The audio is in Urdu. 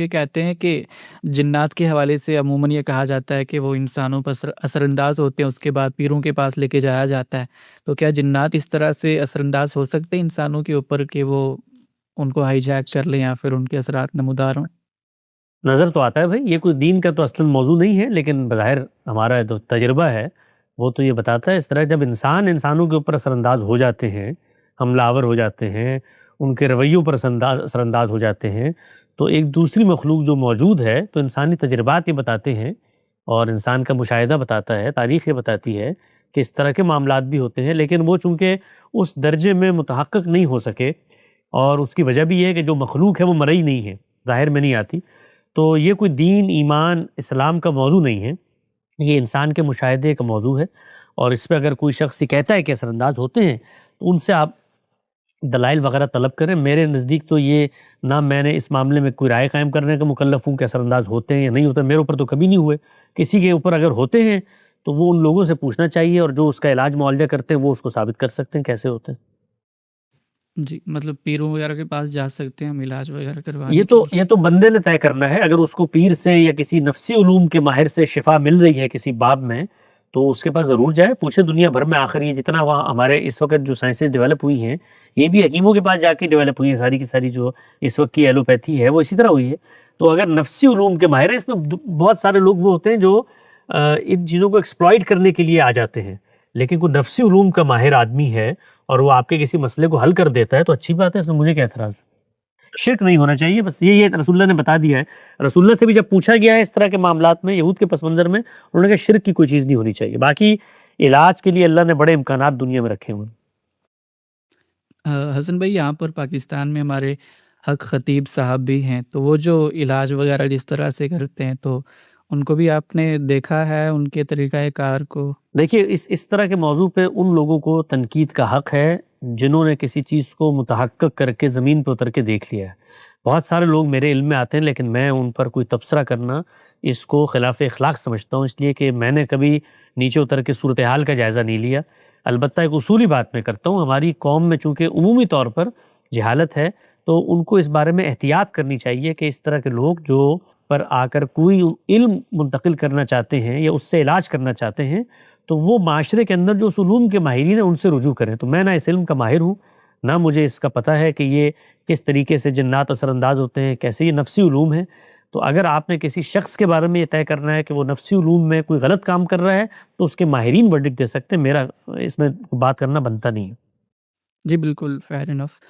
یہ کہتے ہیں کہ جنات کے حوالے سے عموماً یہ کہا جاتا ہے کہ وہ انسانوں پر اثر انداز ہوتے ہیں، اس کے بعد پیروں کے پاس لے کے جایا جاتا ہے۔ تو کیا جنات اس طرح سے اثر انداز ہو سکتے ہیں انسانوں کے اوپر کہ وہ ان کو ہائی جیک کر لیں یا پھر ان کے اثرات نمودار ہوں؟ نظر تو آتا ہے بھائی، یہ کوئی دین کا تو اصلاً موضوع نہیں ہے، لیکن بظاہر ہمارا جو تجربہ ہے وہ تو یہ بتاتا ہے اس طرح جب انسانوں کے اوپر اثر انداز ہو جاتے ہیں، حملہ آور ہو جاتے ہیں، ان کے رویوں پر اثر انداز ہو جاتے ہیں، تو ایک دوسری مخلوق جو موجود ہے تو انسانی تجربات یہ بتاتے ہیں اور انسان کا مشاہدہ بتاتا ہے، تاریخ یہ بتاتی ہے کہ اس طرح کے معاملات بھی ہوتے ہیں، لیکن وہ چونکہ اس درجے میں متحقق نہیں ہو سکے، اور اس کی وجہ بھی یہ ہے کہ جو مخلوق ہے وہ مرئی نہیں ہے، ظاہر میں نہیں آتی، تو یہ کوئی دین، ایمان، اسلام کا موضوع نہیں ہے، یہ انسان کے مشاہدے کا موضوع ہے۔ اور اس پہ اگر کوئی شخص یہ کہتا ہے کہ اثر انداز ہوتے ہیں تو ان سے آپ دلائل وغیرہ طلب کریں۔ میرے نزدیک تو یہ نہ میں نے اس معاملے میں کوئی رائے قائم کرنے کا مکلف ہوں کہ اثر انداز ہوتے ہیں یا نہیں ہوتے، میرے اوپر تو کبھی نہیں ہوئے، کسی کے اوپر اگر ہوتے ہیں تو وہ ان لوگوں سے پوچھنا چاہیے، اور جو اس کا علاج معالجہ کرتے ہیں وہ اس کو ثابت کر سکتے ہیں کیسے ہوتے ہیں۔ جی، مطلب پیروں وغیرہ کے پاس جا سکتے ہیں ہم علاج وغیرہ یہ کروانے کے تو لیے؟ یہ تو بندے نے طے کرنا ہے، اگر اس کو پیر سے یا کسی نفسی علوم کے ماہر سے شفا مل رہی ہے کسی باب میں تو اس کے پاس ضرور جائے، پوچھے دنیا بھر میں، آخر یہ جتنا وہاں ہمارے اس وقت جو سائنسز ڈیولپ ہوئی ہیں یہ بھی حکیموں کے پاس جا کے ڈیولپ ہوئی ہیں، ساری کی ساری جو اس وقت کی ایلوپیتھی ہے وہ اسی طرح ہوئی ہے۔ تو اگر نفسی علوم کے ماہر ہیں، اس میں بہت سارے لوگ وہ ہوتے ہیں جو ان چیزوں کو ایکسپلائٹ کرنے کے لیے آ جاتے ہیں، لیکن کوئی نفسی علوم کا ماہر آدمی ہے اور وہ آپ کے کسی مسئلے کو حل کر دیتا ہے تو اچھی بات ہے، اس میں مجھے کیا اعتراض ہے؟ شرک نہیں ہونا چاہیے، بس یہی ہے، رسول اللہ نے بتا دیا ہے۔ رسول اللہ سے بھی جب پوچھا گیا ہے اس طرح کے معاملات میں یہود کے پس منظر میں، انہوں نے کہا شرک کی کوئی چیز نہیں ہونی چاہیے، باقی علاج کے لیے اللہ نے بڑے امکانات دنیا میں رکھے ہوئے ہیں۔ حسن بھائی، یہاں پر پاکستان میں ہمارے حق خطیب صاحب بھی ہیں، تو وہ جو علاج وغیرہ جس طرح سے کرتے ہیں تو ان کو بھی آپ نے دیکھا ہے، ان کے طریقہ کار کو؟ دیکھیے اس طرح کے موضوع پہ ان لوگوں کو تنقید کا حق ہے جنہوں نے کسی چیز کو متحقق کر کے زمین پہ اتر کے دیکھ لیا ہے۔ بہت سارے لوگ میرے علم میں آتے ہیں لیکن میں ان پر کوئی تبصرہ کرنا اس کو خلاف اخلاق سمجھتا ہوں، اس لیے کہ میں نے کبھی نیچے اتر کے صورتحال کا جائزہ نہیں لیا۔ البتہ ایک اصولی بات میں کرتا ہوں، ہماری قوم میں چونکہ عمومی طور پر جہالت ہے تو ان کو اس بارے میں احتیاط کرنی چاہیے کہ اس طرح کے لوگ جو پر آ کر کوئی علم منتقل کرنا چاہتے ہیں یا اس سے علاج کرنا چاہتے ہیں تو وہ معاشرے کے اندر جو اس علوم کے ماہرین ہیں ان سے رجوع کریں۔ تو میں نہ اس علم کا ماہر ہوں، نہ مجھے اس کا پتہ ہے کہ یہ کس طریقے سے جنات اثر انداز ہوتے ہیں، کیسے یہ نفسی علوم ہے۔ تو اگر آپ نے کسی شخص کے بارے میں یہ طے کرنا ہے کہ وہ نفسی علوم میں کوئی غلط کام کر رہا ہے تو اس کے ماہرین ورڈکٹ دے سکتے ہیں، میرا اس میں بات کرنا بنتا نہیں ہے۔ جی بالکل، فیئر انف۔